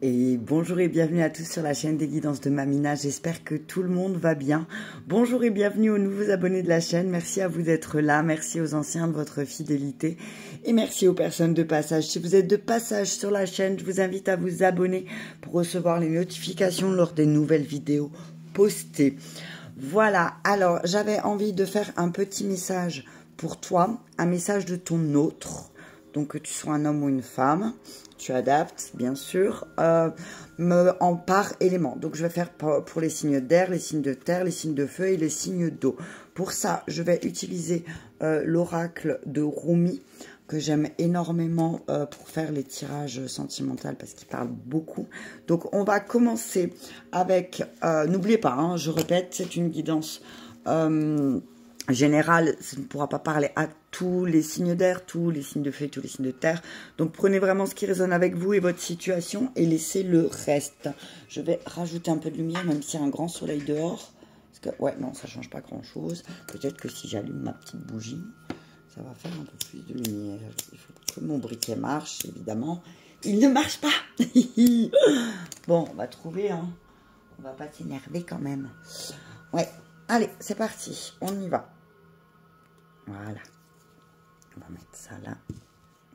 Et bonjour et bienvenue à tous sur la chaîne des guidances de Mamina, j'espère que tout le monde va bien. Bonjour et bienvenue aux nouveaux abonnés de la chaîne, merci à vous d'être là, merci aux anciens de votre fidélité et merci aux personnes de passage. Si vous êtes de passage sur la chaîne, je vous invite à vous abonner pour recevoir les notifications lors des nouvelles vidéos postées. Voilà, alors j'avais envie de faire un petit message pour toi, un message de ton autre, donc que tu sois un homme ou une femme. Tu adaptes, bien sûr, en par élément. Donc, je vais faire pour les signes d'air, les signes de terre, les signes de feu et les signes d'eau. Pour ça, je vais utiliser l'oracle de Rumi, que j'aime énormément pour faire les tirages sentimentaux parce qu'il parle beaucoup. Donc, on va commencer avec, n'oubliez pas, hein, je répète, c'est une guidance générale, ça ne pourra pas parler à tous les signes d'air, tous les signes de feu, tous les signes de terre. Donc prenez vraiment ce qui résonne avec vous et votre situation et laissez le reste. Je vais rajouter un peu de lumière, même s'il y a un grand soleil dehors. Parce que, ouais, non, ça ne change pas grand-chose. Peut-être que si j'allume ma petite bougie, ça va faire un peu plus de lumière. Il faut que mon briquet marche, évidemment. Il ne marche pas. Bon, on va trouver, hein. On va pas s'énerver quand même. Ouais, allez, c'est parti. On y va. Voilà. On va mettre ça là.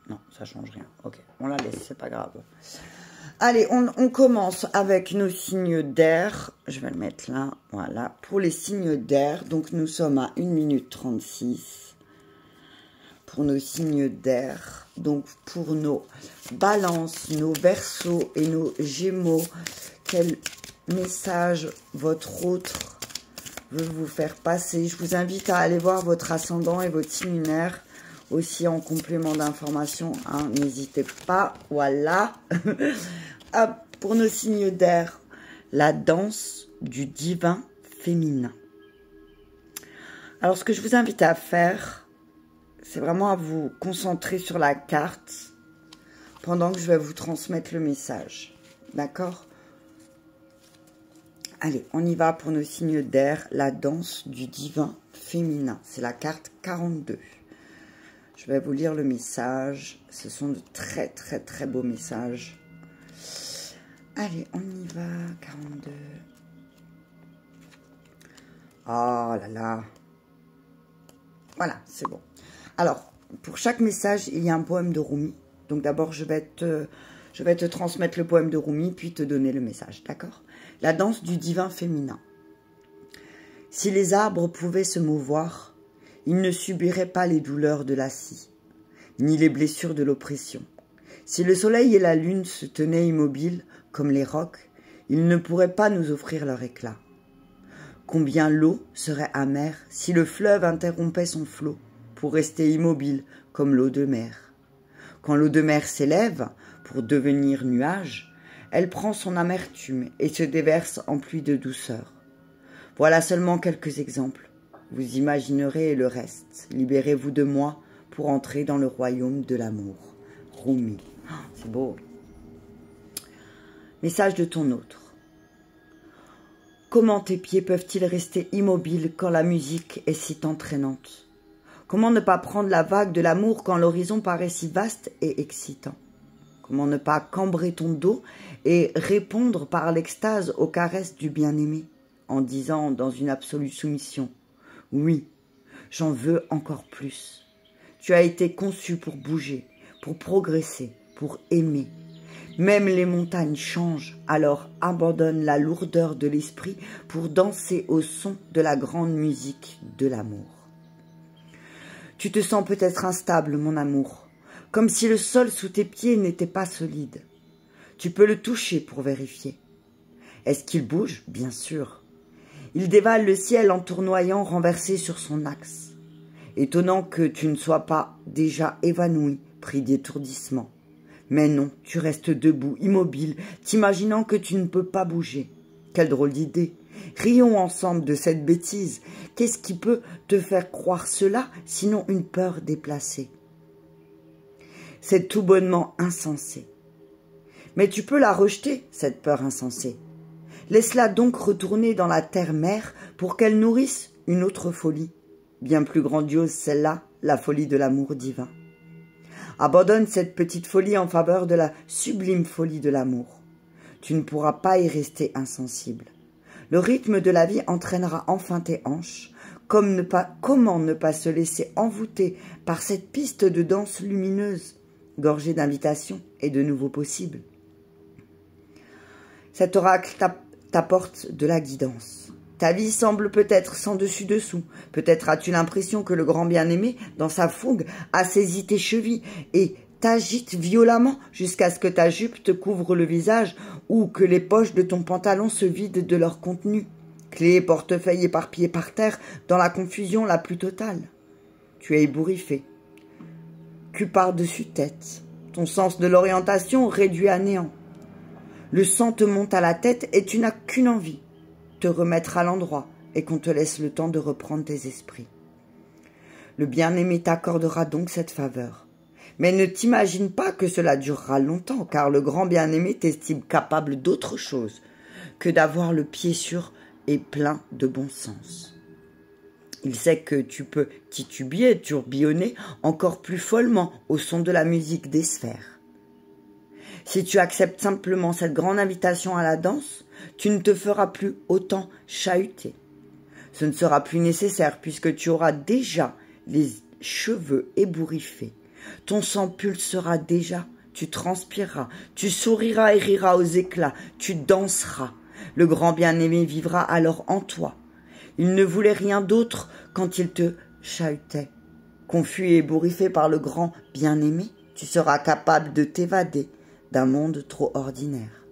Non, ça change rien. Ok, on la laisse, c'est pas grave. Allez, on commence avec nos signes d'air. Je vais le mettre là. Voilà. Pour les signes d'air, donc nous sommes à 1 minute 36. Pour nos signes d'air. Donc pour nos balances, nos verseaux et nos gémeaux, quel message votre autre veut vous faire passer? Je vous invite à aller voir votre ascendant et votre signe lunaire aussi en complément d'information, hein, n'hésitez pas. Voilà. Hop, pour nos signes d'air, la danse du divin féminin. Alors ce que je vous invite à faire, c'est vraiment à vous concentrer sur la carte pendant que je vais vous transmettre le message, d'accord? Allez, on y va pour nos signes d'air, la danse du divin féminin. C'est la carte 42. Je vais vous lire le message. Ce sont de très, très, très beaux messages. Allez, on y va. 42. Oh là là. Voilà, c'est bon. Alors, pour chaque message, il y a un poème de Rumi. Donc d'abord, je vais te transmettre le poème de Rumi, puis te donner le message, d'accord? La danse du divin féminin. Si les arbres pouvaient se mouvoir, ils ne subiraient pas les douleurs de la scie, ni les blessures de l'oppression. Si le soleil et la lune se tenaient immobiles, comme les rocs, ils ne pourraient pas nous offrir leur éclat. Combien l'eau serait amère si le fleuve interrompait son flot, pour rester immobile comme l'eau de mer. Quand l'eau de mer s'élève, pour devenir nuage, elle prend son amertume et se déverse en pluie de douceur. Voilà seulement quelques exemples. Vous imaginerez le reste. Libérez-vous de moi pour entrer dans le royaume de l'amour. Rumi. Oh, c'est beau. Message de ton autre. Comment tes pieds peuvent-ils rester immobiles quand la musique est si entraînante? Comment ne pas prendre la vague de l'amour quand l'horizon paraît si vaste et excitant? Comment ne pas cambrer ton dos et répondre par l'extase aux caresses du bien-aimé en disant dans une absolue soumission: oui, j'en veux encore plus. Tu as été conçu pour bouger, pour progresser, pour aimer. Même les montagnes changent, alors abandonne la lourdeur de l'esprit pour danser au son de la grande musique de l'amour. Tu te sens peut-être instable, mon amour, comme si le sol sous tes pieds n'était pas solide. Tu peux le toucher pour vérifier. Est-ce qu'il bouge? Bien sûr. Il dévale le ciel en tournoyant, renversé sur son axe. Étonnant que tu ne sois pas déjà évanoui, pris d'étourdissement. Mais non, tu restes debout, immobile, t'imaginant que tu ne peux pas bouger. Quelle drôle d'idée. Rions ensemble de cette bêtise. Qu'est-ce qui peut te faire croire cela, sinon une peur déplacée? C'est tout bonnement insensé. Mais tu peux la rejeter, cette peur insensée. Laisse-la donc retourner dans la terre-mère pour qu'elle nourrisse une autre folie, bien plus grandiose celle-là, la folie de l'amour divin. Abandonne cette petite folie en faveur de la sublime folie de l'amour. tu ne pourras pas y rester insensible. Le rythme de la vie entraînera enfin tes hanches. Comment ne pas se laisser envoûter par cette piste de danse lumineuse, gorgée d'invitations et de nouveaux possibles? Cet oracle t'apporte de la guidance. Ta vie semble peut-être sans dessus-dessous. Peut-être as-tu l'impression que le grand bien-aimé, dans sa fougue, a saisi tes chevilles et t'agite violemment jusqu'à ce que ta jupe te couvre le visage ou que les poches de ton pantalon se vident de leur contenu. Clés et portefeuilles éparpillés par terre dans la confusion la plus totale. Tu es ébouriffé. Cul par-dessus tête. Ton sens de l'orientation réduit à néant. Le sang te monte à la tête et tu n'as qu'une envie, te remettre à l'endroit et qu'on te laisse le temps de reprendre tes esprits. Le bien-aimé t'accordera donc cette faveur. Mais ne t'imagine pas que cela durera longtemps, car le grand bien-aimé t'estime capable d'autre chose que d'avoir le pied sûr et plein de bon sens. Il sait que tu peux tituber, tourbillonner encore plus follement au son de la musique des sphères. Si tu acceptes simplement cette grande invitation à la danse, tu ne te feras plus autant chahuter. Ce ne sera plus nécessaire puisque tu auras déjà les cheveux ébouriffés. Ton sang pulsera déjà, tu transpireras, tu souriras et riras aux éclats, tu danseras. Le grand bien-aimé vivra alors en toi. Il ne voulait rien d'autre quand il te chahutait. Confus et ébouriffé par le grand bien-aimé, tu seras capable de t'évader d'un monde trop ordinaire.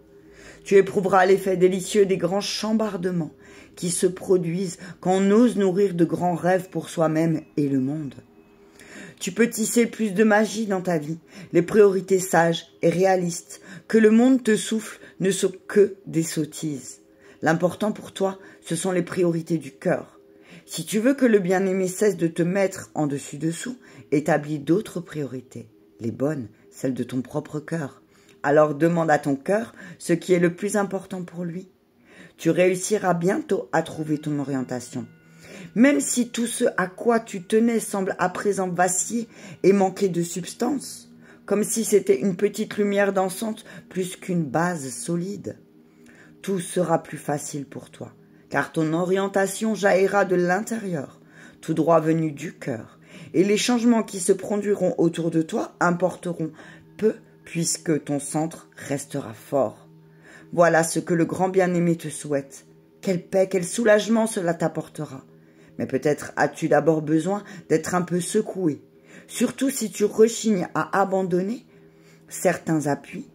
Tu éprouveras l'effet délicieux des grands chambardements qui se produisent quand on ose nourrir de grands rêves pour soi-même et le monde. Tu peux tisser plus de magie dans ta vie, les priorités sages et réalistes que le monde te souffle ne sont que des sottises. L'important pour toi, ce sont les priorités du cœur. Si tu veux que le bien-aimé cesse de te mettre en dessus-dessous, établis d'autres priorités, les bonnes, celles de ton propre cœur. Alors demande à ton cœur ce qui est le plus important pour lui. Tu réussiras bientôt à trouver ton orientation. Même si tout ce à quoi tu tenais semble à présent vaciller et manquer de substance, comme si c'était une petite lumière dansante plus qu'une base solide. Tout sera plus facile pour toi, car ton orientation jaillira de l'intérieur, tout droit venu du cœur, et les changements qui se produiront autour de toi importeront peu puisque ton centre restera fort. Voilà ce que le grand bien-aimé te souhaite. Quelle paix, quel soulagement cela t'apportera. Mais peut-être as-tu d'abord besoin d'être un peu secoué, surtout si tu rechignes à abandonner certains appuis,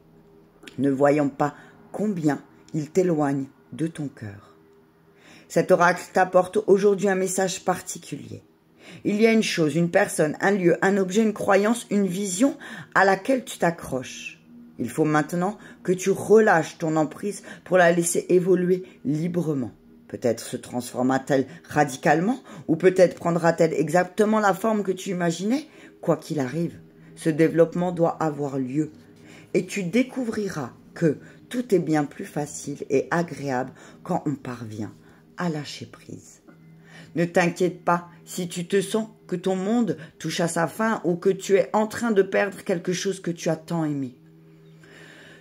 ne voyant pas combien ils t'éloignent de ton cœur. Cet oracle t'apporte aujourd'hui un message particulier. Il y a une chose, une personne, un lieu, un objet, une croyance, une vision à laquelle tu t'accroches. Il faut maintenant que tu relâches ton emprise pour la laisser évoluer librement. Peut-être se transformera-t-elle radicalement ou peut-être prendra-t-elle exactement la forme que tu imaginais. Quoi qu'il arrive, ce développement doit avoir lieu et tu découvriras que tout est bien plus facile et agréable quand on parvient à lâcher prise. Ne t'inquiète pas si tu te sens que ton monde touche à sa fin ou que tu es en train de perdre quelque chose que tu as tant aimé.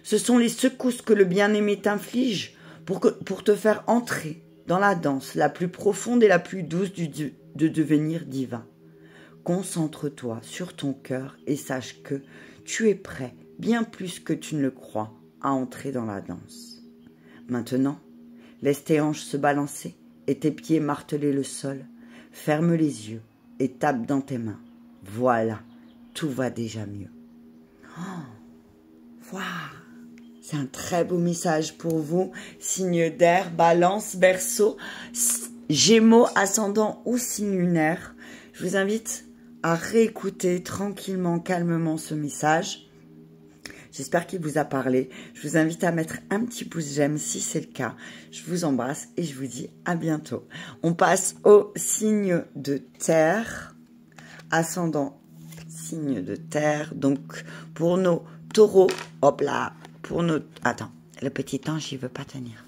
Ce sont les secousses que le bien-aimé t'inflige pour te faire entrer dans la danse la plus profonde et la plus douce de devenir divin. Concentre-toi sur ton cœur et sache que tu es prêt, bien plus que tu ne le crois, à entrer dans la danse. Maintenant, laisse tes hanches se balancer et tes pieds marteler le sol. Ferme les yeux et tape dans tes mains. Voilà, tout va déjà mieux. Oh, waouh! C'est un très beau message pour vous, signe d'air, balance, berceau, gémeaux, ascendant ou signe lunaire. Je vous invite à réécouter tranquillement, calmement ce message. J'espère qu'il vous a parlé. Je vous invite à mettre un petit pouce j'aime si c'est le cas. Je vous embrasse et je vous dis à bientôt. On passe au signe de terre, ascendant signe de terre. Donc pour nos taureaux, hop là, pour nos... Attends, le petit ange, il veut pas tenir.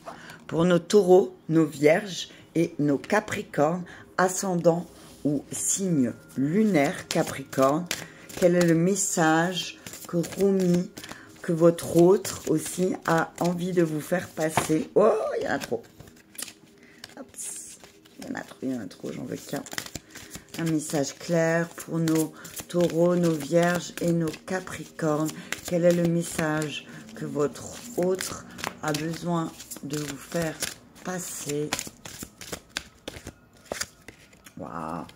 Pour nos taureaux, nos vierges et nos capricornes, ascendant ou signe lunaire capricorne, quel est le message que Rumi que votre autre aussi a envie de vous faire passer. Oh, il y en a trop. Oups. Il y en a trop, j'en veux qu'un. Un message clair pour nos taureaux, nos vierges et nos capricornes. Quel est le message que votre autre a besoin de vous faire passer? Waouh.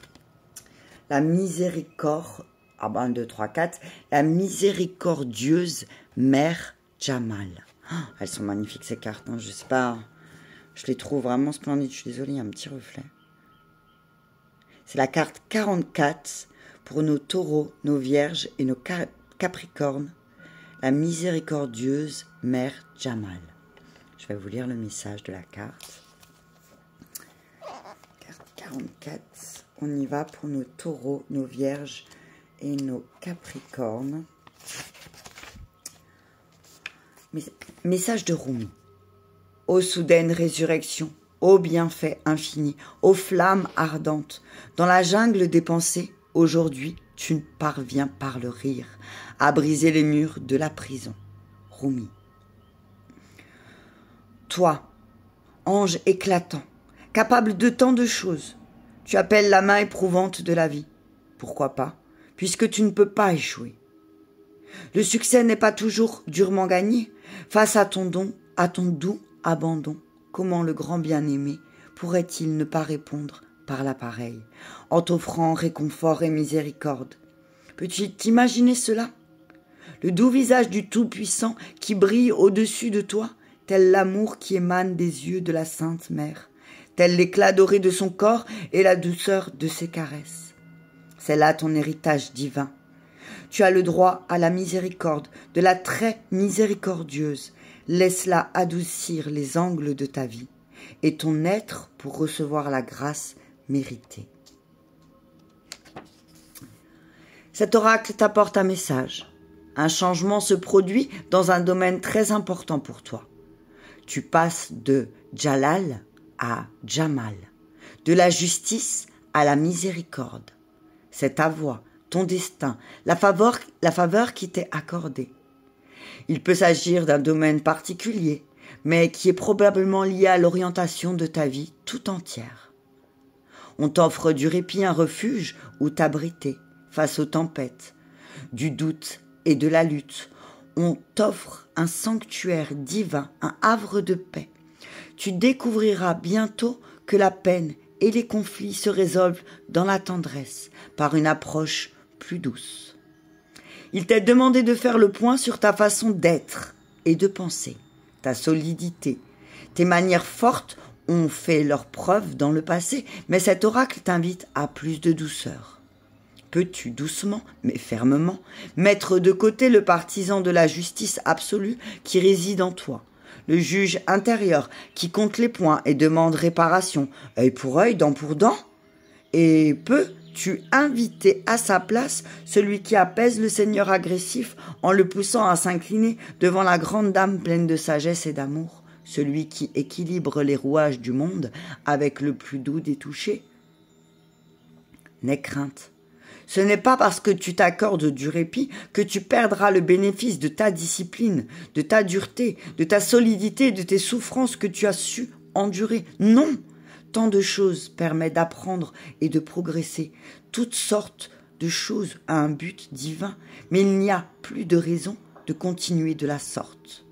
La miséricorde. Ah ben 1, 2, 3, 4. La miséricordieuse mère Jamal. Oh, elles sont magnifiques ces cartes. Hein. Je sais pas. Je les trouve vraiment splendides. Je suis désolée, il y a un petit reflet. C'est la carte 44 pour nos taureaux, nos vierges et nos capricornes. La miséricordieuse mère Jamal. Je vais vous lire le message de la carte. Carte 44. On y va pour nos taureaux, nos vierges et nos capricornes. Message de Rumi. Ô soudaine résurrection, ô bienfait infini, ô flamme ardente, dans la jungle des pensées, aujourd'hui, tu ne parviens par le rire à briser les murs de la prison. Rumi. Toi, ange éclatant, capable de tant de choses, tu appelles la main éprouvante de la vie. Pourquoi pas, puisque tu ne peux pas échouer. Le succès n'est pas toujours durement gagné. Face à ton don, à ton doux abandon, comment le grand bien-aimé pourrait-il ne pas répondre par l'appareil, en t'offrant réconfort et miséricorde? Peux-tu t'imaginer cela? Le doux visage du Tout-Puissant qui brille au-dessus de toi, tel l'amour qui émane des yeux de la Sainte Mère, tel l'éclat doré de son corps et la douceur de ses caresses. C'est là ton héritage divin. Tu as le droit à la miséricorde de la très miséricordieuse. Laisse-la adoucir les angles de ta vie et ton être pour recevoir la grâce méritée. Cet oracle t'apporte un message. Un changement se produit dans un domaine très important pour toi. Tu passes de Jalal à Jamal, de la justice à la miséricorde. C'est ta voie, ton destin, la faveur qui t'est accordée. Il peut s'agir d'un domaine particulier, mais qui est probablement lié à l'orientation de ta vie tout entière. On t'offre du répit, un refuge où t'abriter face aux tempêtes, du doute et de la lutte. On t'offre un sanctuaire divin, un havre de paix. Tu découvriras bientôt que la peine et les conflits se résolvent dans la tendresse, par une approche plus douce. Il t'est demandé de faire le point sur ta façon d'être et de penser, ta solidité. Tes manières fortes ont fait leurs preuves dans le passé, mais cet oracle t'invite à plus de douceur. Peux-tu doucement, mais fermement, mettre de côté le partisan de la justice absolue qui réside en toi, le juge intérieur qui compte les points et demande réparation, œil pour œil, dent pour dent? Et peux-tu inviter à sa place celui qui apaise le seigneur agressif en le poussant à s'incliner devant la grande dame pleine de sagesse et d'amour, celui qui équilibre les rouages du monde avec le plus doux des touchés? N'aie crainte. Ce n'est pas parce que tu t'accordes du répit que tu perdras le bénéfice de ta discipline, de ta dureté, de ta solidité, de tes souffrances que tu as su endurer. Non! Tant de choses permettent d'apprendre et de progresser, toutes sortes de choses à un but divin, mais il n'y a plus de raison de continuer de la sorte.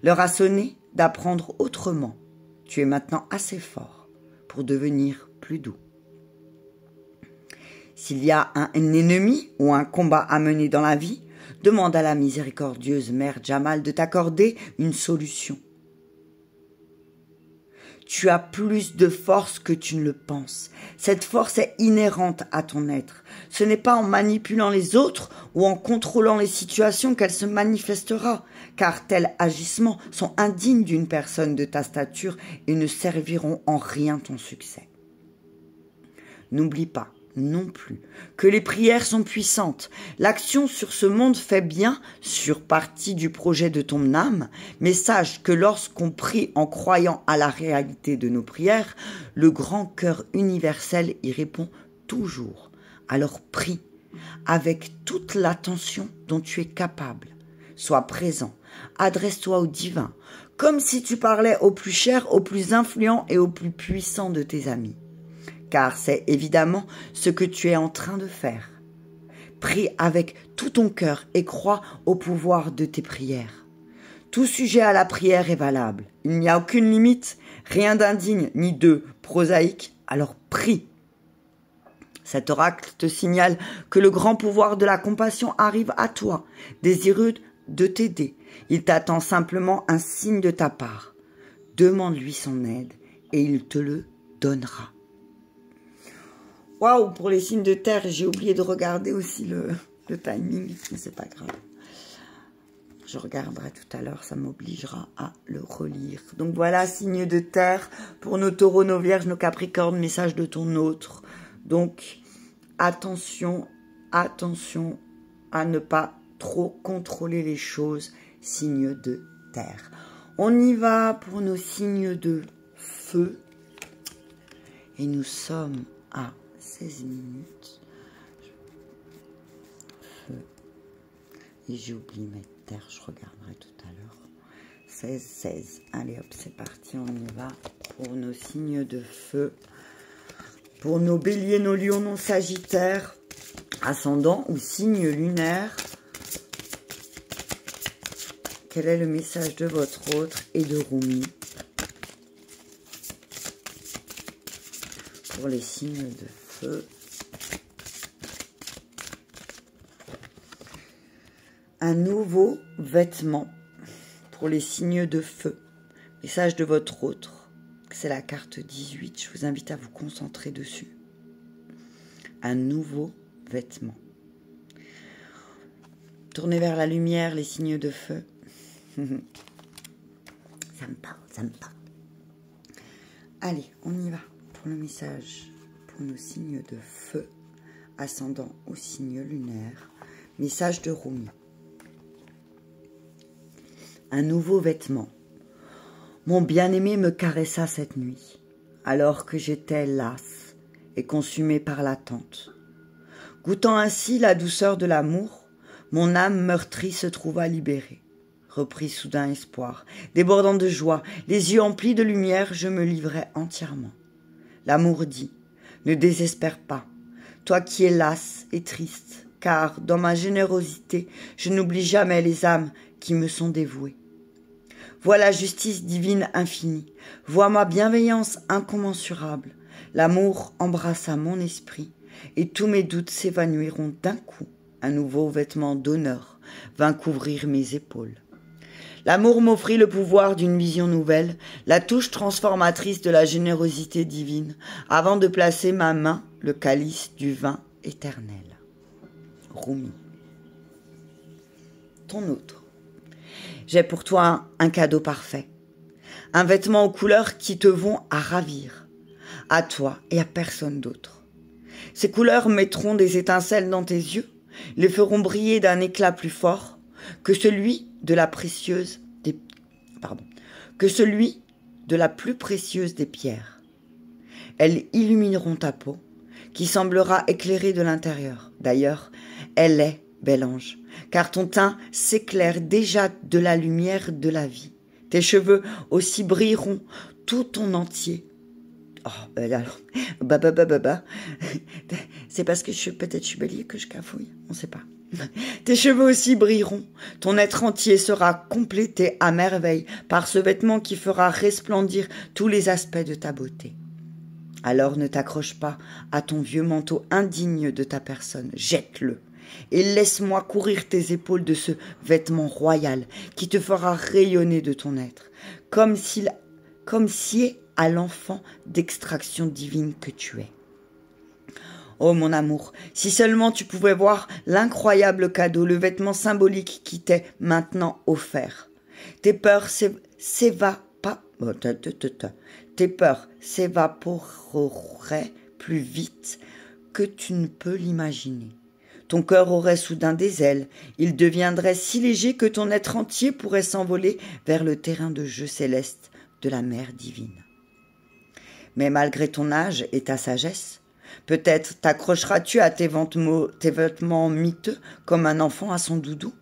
L'heure a sonné d'apprendre autrement. Tu es maintenant assez fort pour devenir plus doux. S'il y a un ennemi ou un combat à mener dans la vie, demande à la miséricordieuse mère Jamal de t'accorder une solution. Tu as plus de force que tu ne le penses. Cette force est inhérente à ton être. Ce n'est pas en manipulant les autres ou en contrôlant les situations qu'elle se manifestera, car tels agissements sont indignes d'une personne de ta stature et ne serviront en rien ton succès. N'oublie pas non plus que les prières sont puissantes. L'action sur ce monde fait bien sur partie du projet de ton âme, mais sache que lorsqu'on prie en croyant à la réalité de nos prières, le grand cœur universel y répond toujours. Alors prie avec toute l'attention dont tu es capable. Sois présent. Adresse-toi au divin, comme si tu parlais au plus cher, au plus influent et au plus puissant de tes amis. Car c'est évidemment ce que tu es en train de faire. Prie avec tout ton cœur et crois au pouvoir de tes prières. Tout sujet à la prière est valable. Il n'y a aucune limite, rien d'indigne ni de prosaïque, alors prie. Cet oracle te signale que le grand pouvoir de la compassion arrive à toi, désireux de t'aider. Il t'attend simplement un signe de ta part. Demande-lui son aide et il te le donnera. Waouh, pour les signes de terre, j'ai oublié de regarder aussi le timing, mais c'est pas grave. Je regarderai tout à l'heure, ça m'obligera à le relire. Donc voilà, signes de terre pour nos taureaux, nos vierges, nos capricornes, message de ton autre. Donc attention, attention à ne pas trop contrôler les choses, signes de terre. On y va pour nos signes de feu. Et nous sommes à 16 minutes. Feu. Et j'ai oublié mes terres, je regarderai tout à l'heure. 16. Allez hop, c'est parti, on y va pour nos signes de feu. Pour nos béliers, nos lions, nos sagittaires, ascendant ou signe lunaire. Quel est le message de votre autre et de Rumi pour les signes de feu? Un nouveau vêtement pour les signes de feu. Message de votre autre. C'est la carte 18. Je vous invite à vous concentrer dessus. Un nouveau vêtement. Tournez vers la lumière, les signes de feu. Ça me parle, ça me parle. Allez, on y va pour le message. Pour nos signes de feu, ascendant au signe lunaire. Message de Rumi. Un nouveau vêtement. Mon bien-aimé me caressa cette nuit, alors que j'étais lasse et consumée par l'attente. Goûtant ainsi la douceur de l'amour, mon âme meurtrie se trouva libérée. Repris soudain espoir, débordant de joie, les yeux emplis de lumière, je me livrai entièrement. L'amour dit, ne désespère pas, toi qui es lasse et triste, car dans ma générosité, je n'oublie jamais les âmes qui me sont dévouées. Vois la justice divine infinie, vois ma bienveillance incommensurable. L'amour embrassa mon esprit, et tous mes doutes s'évanouiront d'un coup. Un nouveau vêtement d'honneur vint couvrir mes épaules. L'amour m'offrit le pouvoir d'une vision nouvelle, la touche transformatrice de la générosité divine, avant de placer ma main, le calice du vin éternel. Rumi. Ton autre. J'ai pour toi un cadeau parfait, un vêtement aux couleurs qui te vont à ravir, à toi et à personne d'autre. Ces couleurs mettront des étincelles dans tes yeux, les feront briller d'un éclat plus fort que celui de la plus précieuse des pierres. Elles illumineront ta peau, qui semblera éclairée de l'intérieur. D'ailleurs, elle est, bel ange, car ton teint s'éclaire déjà de la lumière de la vie. Tes cheveux aussi brilleront tout ton entier. Oh, alors, c'est parce que peut-être je suis bélier que je cafouille, on ne sait pas. Tes cheveux aussi brilleront, ton être entier sera complété à merveille par ce vêtement qui fera resplendir tous les aspects de ta beauté. Alors ne t'accroche pas à ton vieux manteau indigne de ta personne, jette-le. Et laisse-moi courir tes épaules de ce vêtement royal qui te fera rayonner de ton être, comme si à l'enfant d'extraction divine que tu es. Oh mon amour, si seulement tu pouvais voir l'incroyable cadeau, le vêtement symbolique qui t'est maintenant offert. Tes peurs s'évaporeraient plus vite que tu ne peux l'imaginer. Ton cœur aurait soudain des ailes, il deviendrait si léger que ton être entier pourrait s'envoler vers le terrain de jeu céleste de la mère divine. Mais malgré ton âge et ta sagesse, peut-être t'accrocheras-tu à tes vêtements miteux comme un enfant à son doudou?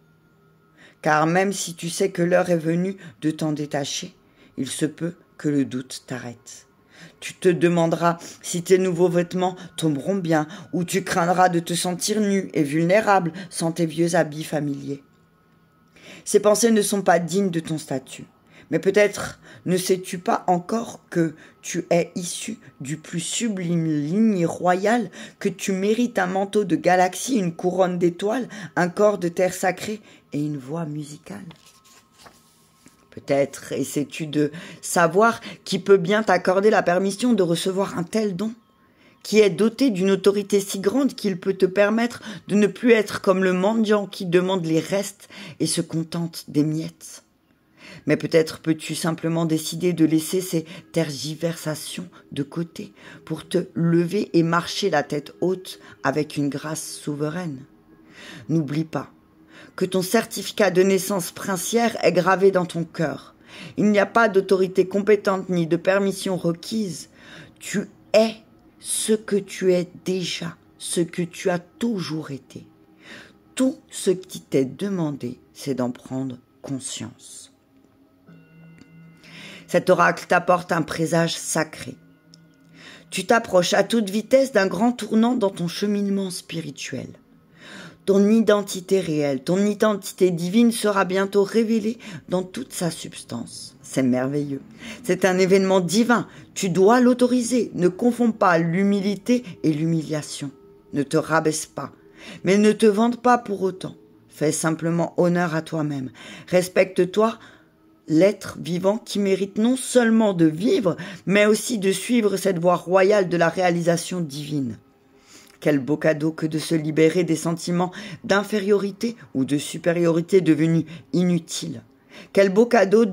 car même si tu sais que l'heure est venue de t'en détacher, il se peut que le doute t'arrête. Tu te demanderas si tes nouveaux vêtements tomberont bien, ou tu craindras de te sentir nu et vulnérable sans tes vieux habits familiers. Ces pensées ne sont pas dignes de ton statut. Mais peut-être ne sais-tu pas encore que tu es issu du plus sublime lignée royale, que tu mérites un manteau de galaxies, une couronne d'étoiles, un corps de terre sacrée et une voix musicale. Peut-être essaies-tu de savoir qui peut bien t'accorder la permission de recevoir un tel don, qui est doté d'une autorité si grande qu'il peut te permettre de ne plus être comme le mendiant qui demande les restes et se contente des miettes. Mais peut-être peux-tu simplement décider de laisser ces tergiversations de côté pour te lever et marcher la tête haute avec une grâce souveraine. N'oublie pas que ton certificat de naissance princière est gravé dans ton cœur. Il n'y a pas d'autorité compétente ni de permission requise. Tu es ce que tu es déjà, ce que tu as toujours été. Tout ce qui t'est demandé, c'est d'en prendre conscience. Cet oracle t'apporte un présage sacré. Tu t'approches à toute vitesse d'un grand tournant dans ton cheminement spirituel. Ton identité réelle, ton identité divine sera bientôt révélée dans toute sa substance. C'est merveilleux. C'est un événement divin. Tu dois l'autoriser. Ne confonds pas l'humilité et l'humiliation. Ne te rabaisse pas. Mais ne te vante pas pour autant. Fais simplement honneur à toi-même. Respecte-toi, l'être vivant qui mérite non seulement de vivre, mais aussi de suivre cette voie royale de la réalisation divine. Quel beau cadeau que de se libérer des sentiments d'infériorité ou de supériorité devenus inutiles. Quel beau cadeau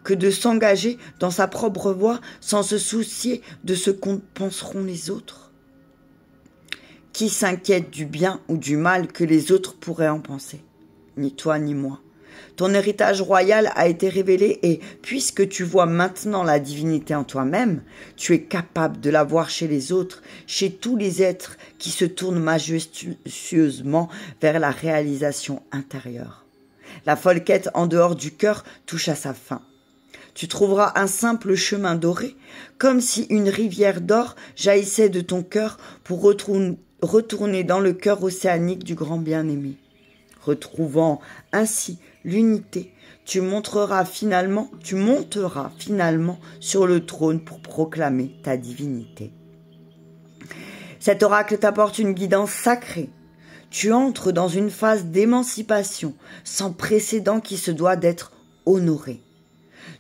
que de s'engager dans sa propre voie sans se soucier de ce qu'en penseront les autres. Qui s'inquiète du bien ou du mal que les autres pourraient en penser? Ni toi ni moi. Ton héritage royal a été révélé et, puisque tu vois maintenant la divinité en toi-même, tu es capable de la voir chez les autres, chez tous les êtres qui se tournent majestueusement vers la réalisation intérieure. La folle quête en dehors du cœur touche à sa fin. Tu trouveras un simple chemin doré, comme si une rivière d'or jaillissait de ton cœur pour retourner dans le cœur océanique du grand bien-aimé. Retrouvant ainsi l'unité, tu monteras finalement sur le trône pour proclamer ta divinité. Cet oracle t'apporte une guidance sacrée. Tu entres dans une phase d'émancipation sans précédent qui se doit d'être honorée.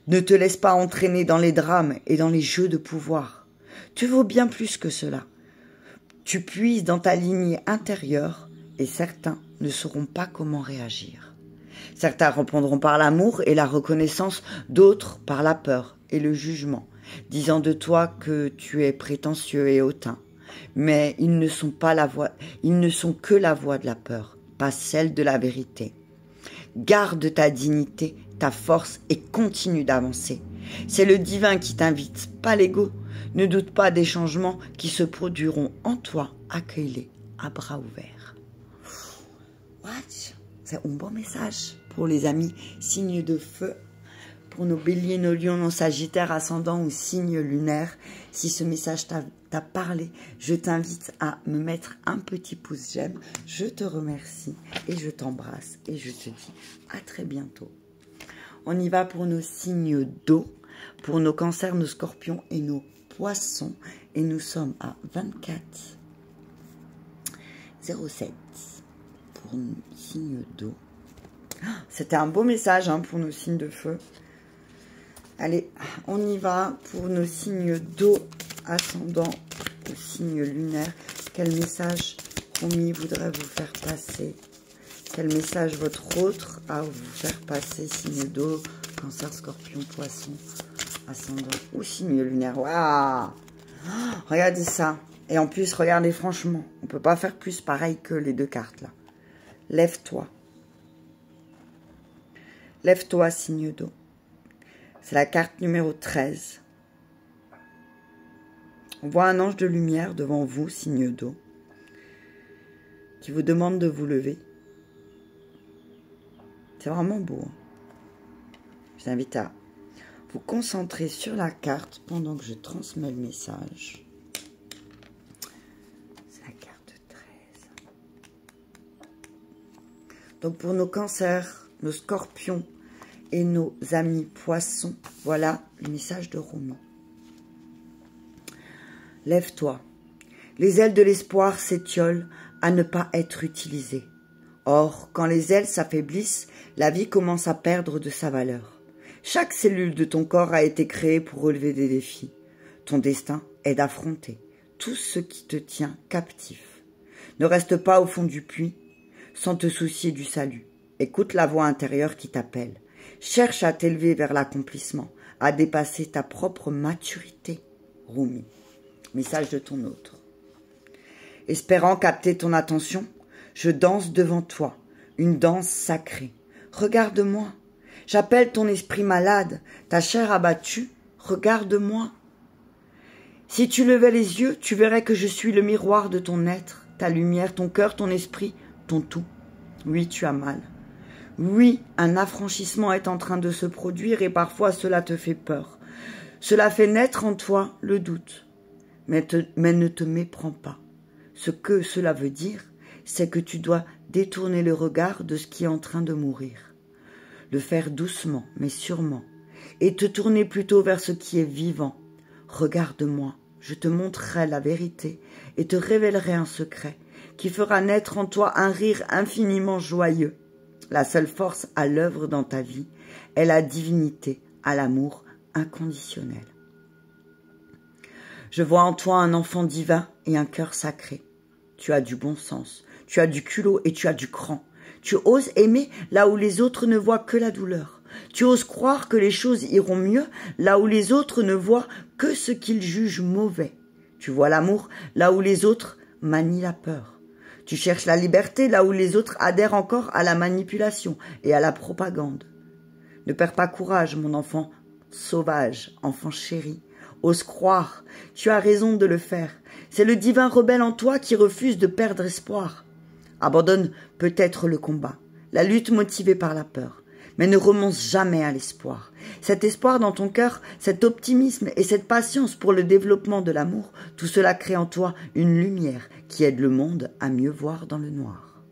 Ne te laisse pas entraîner dans les drames et dans les jeux de pouvoir. Tu vaux bien plus que cela. Tu puises dans ta lignée intérieure et certains ne sauront pas comment réagir. Certains répondront par l'amour et la reconnaissance, d'autres par la peur et le jugement, disant de toi que tu es prétentieux et hautain. Mais ils ne sont que la voix de la peur, pas celle de la vérité. Garde ta dignité, ta force et continue d'avancer. C'est le divin qui t'invite, pas l'ego. Ne doute pas des changements qui se produiront en toi. Accueille-les à bras ouverts. C'est un bon message pour les amis signes de feu, pour nos béliers, nos lions, nos sagittaires, ascendants ou signes lunaires. Si ce message t'a parlé, je t'invite à me mettre un petit pouce j'aime. Je te remercie et je t'embrasse et je te dis à très bientôt. On y va pour nos signes d'eau, pour nos cancers, nos scorpions et nos poissons. Et nous sommes à 24,07 pour nos signes d'eau. C'était un beau message pour nos signes de feu. Allez, on y va pour nos signes d'eau ascendant aux signes lunaires. Quel message promis voudrait vous faire passer? Quel message votre autre à vous faire passer? Signe d'eau, cancer, scorpion, poisson, ascendant ou signe lunaire. Waouh! Regardez ça. Et en plus, regardez franchement, on ne peut pas faire plus pareil que les deux cartes là. Lève-toi. Lève-toi, signe d'eau. C'est la carte numéro 13. On voit un ange de lumière devant vous, signe d'eau, qui vous demande de vous lever. C'est vraiment beau. Je vous invite à vous concentrer sur la carte pendant que je transmets le message. C'est la carte 13. Donc pour nos cancers, nos scorpions et nos amis poissons, voilà le message de Rumi. Lève-toi. Les ailes de l'espoir s'étiolent à ne pas être utilisées. Or, quand les ailes s'affaiblissent, la vie commence à perdre de sa valeur. Chaque cellule de ton corps a été créée pour relever des défis. Ton destin est d'affronter tout ce qui te tient captif. Ne reste pas au fond du puits sans te soucier du salut. Écoute la voix intérieure qui t'appelle. Cherche à t'élever vers l'accomplissement, à dépasser ta propre maturité. Rumi. Message de ton autre. Espérant capter ton attention, je danse devant toi, une danse sacrée. Regarde-moi. J'appelle ton esprit malade, ta chair abattue. Regarde-moi. Si tu levais les yeux, tu verrais que je suis le miroir de ton être, ta lumière, ton cœur, ton esprit, ton tout. Oui, tu as mal. Oui, un affranchissement est en train de se produire et parfois cela te fait peur. Cela fait naître en toi le doute. Mais ne te méprends pas. Ce que cela veut dire, c'est que tu dois détourner le regard de ce qui est en train de mourir. Le faire doucement, mais sûrement, et te tourner plutôt vers ce qui est vivant. Regarde-moi, je te montrerai la vérité et te révélerai un secret qui fera naître en toi un rire infiniment joyeux. La seule force à l'œuvre dans ta vie est la divinité, à l'amour inconditionnel. Je vois en toi un enfant divin et un cœur sacré. Tu as du bon sens, tu as du culot et tu as du cran. Tu oses aimer là où les autres ne voient que la douleur. Tu oses croire que les choses iront mieux là où les autres ne voient que ce qu'ils jugent mauvais. Tu vois l'amour là où les autres manient la peur. Tu cherches la liberté là où les autres adhèrent encore à la manipulation et à la propagande. Ne perds pas courage, mon enfant sauvage, enfant chéri. Ose croire, tu as raison de le faire. C'est le divin rebelle en toi qui refuse de perdre espoir. Abandonne peut-être le combat, la lutte motivée par la peur, mais ne renonce jamais à l'espoir. Cet espoir dans ton cœur, cet optimisme et cette patience pour le développement de l'amour, tout cela crée en toi une lumière qui aide le monde à mieux voir dans le noir.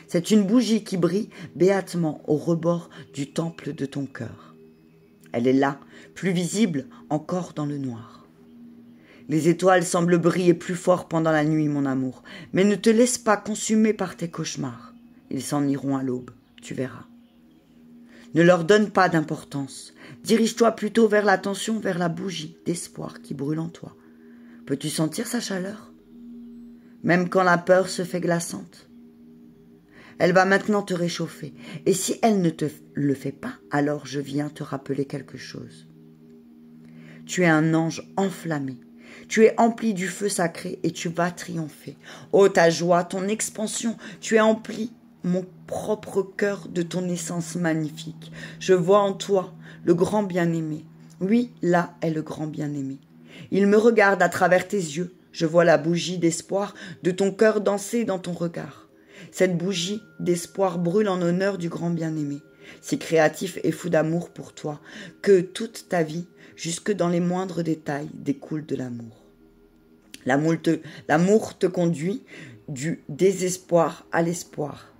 C'est une bougie qui brille béatement au rebord du temple de ton cœur. Elle est là, plus visible encore dans le noir. Les étoiles semblent briller plus fort pendant la nuit, mon amour, mais ne te laisse pas consumer par tes cauchemars. Ils s'en iront à l'aube, tu verras. Ne leur donne pas d'importance. Dirige-toi plutôt vers l'attention, vers la bougie d'espoir qui brûle en toi. Peux-tu sentir sa chaleur? Même quand la peur se fait glaçante. Elle va maintenant te réchauffer. Et si elle ne te le fait pas, alors je viens te rappeler quelque chose. Tu es un ange enflammé. Tu es empli du feu sacré et tu vas triompher. Oh, ta joie, ton expansion, tu es empli, mon propre cœur, de ton essence magnifique. Je vois en toi le grand bien-aimé. Oui, là est le grand bien-aimé. Il me regarde à travers tes yeux. Je vois la bougie d'espoir de ton cœur danser dans ton regard. Cette bougie d'espoir brûle en honneur du grand bien-aimé, si créatif et fou d'amour pour toi, que toute ta vie, jusque dans les moindres détails, découle de l'amour. L'amour te conduit du désespoir à l'espoir,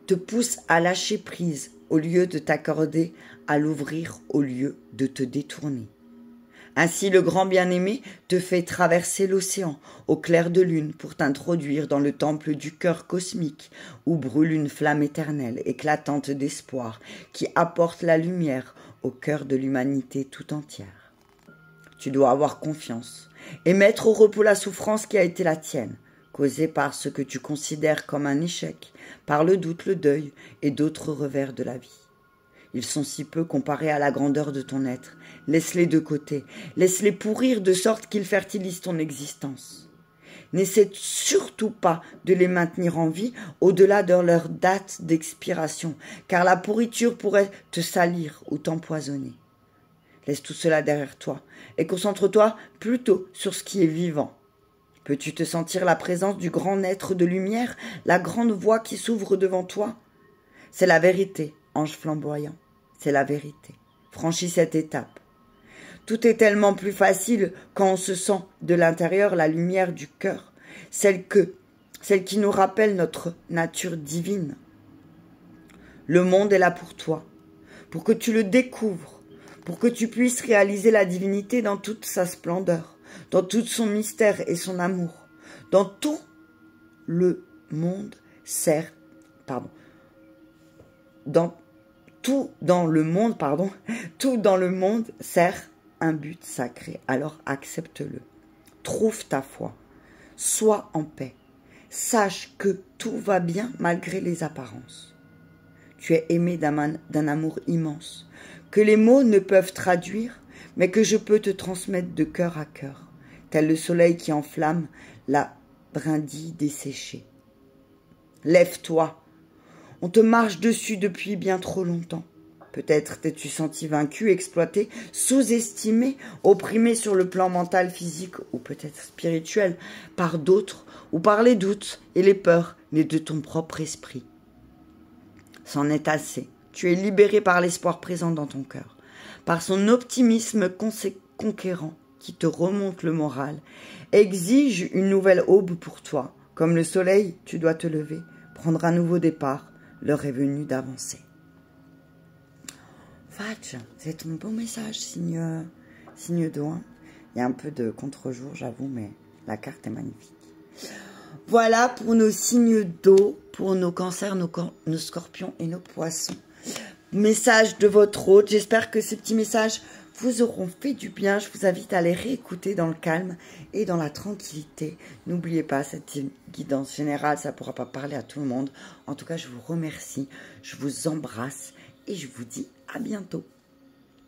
te pousse à lâcher prise au lieu de t'accorder, à l'ouvrir au lieu de te détourner. Ainsi le grand bien-aimé te fait traverser l'océan au clair de lune pour t'introduire dans le temple du cœur cosmique où brûle une flamme éternelle éclatante d'espoir qui apporte la lumière au cœur de l'humanité tout entière. Tu dois avoir confiance et mettre au repos la souffrance qui a été la tienne, causée par ce que tu considères comme un échec, par le doute, le deuil et d'autres revers de la vie. Ils sont si peu comparés à la grandeur de ton être. Laisse-les de côté. Laisse-les pourrir de sorte qu'ils fertilisent ton existence. N'essaie surtout pas de les maintenir en vie au-delà de leur date d'expiration, car la pourriture pourrait te salir ou t'empoisonner. Laisse tout cela derrière toi et concentre-toi plutôt sur ce qui est vivant. Peux-tu te sentir la présence du grand être de lumière, la grande voie qui s'ouvre devant toi? C'est la vérité. ange flamboyant. C'est la vérité. Franchis cette étape. Tout est tellement plus facile quand on se sent de l'intérieur la lumière du cœur, celle qui nous rappelle notre nature divine. Le monde est là pour toi, pour que tu le découvres, pour que tu puisses réaliser la divinité dans toute sa splendeur, dans tout son mystère et son amour. Dans tout le monde tout dans le monde sert un but sacré. Alors accepte-le. Trouve ta foi. Sois en paix. Sache que tout va bien malgré les apparences. Tu es aimé d'un amour immense, que les mots ne peuvent traduire, mais que je peux te transmettre de cœur à cœur, tel le soleil qui enflamme la brindille desséchée. Lève-toi. On te marche dessus depuis bien trop longtemps. Peut-être t'es-tu senti vaincu, exploité, sous-estimé, opprimé sur le plan mental, physique ou peut-être spirituel par d'autres ou par les doutes et les peurs nées de ton propre esprit. C'en est assez. Tu es libéré par l'espoir présent dans ton cœur, par son optimisme conquérant qui te remonte le moral, exige une nouvelle aube pour toi. Comme le soleil, tu dois te lever, prendre un nouveau départ. L'heure est venue d'avancer. Fatch, c'est ton beau message, signe d'eau. Hein. Il y a un peu de contre-jour, j'avoue, mais la carte est magnifique. Voilà pour nos signes d'eau, pour nos cancers, nos scorpions et nos poissons. Message de votre hôte. J'espère que ces petits messages vous auront fait du bien. Je vous invite à les réécouter dans le calme et dans la tranquillité. N'oubliez pas, cette guidance générale, ça ne pourra pas parler à tout le monde. En tout cas, je vous remercie, je vous embrasse et je vous dis à bientôt.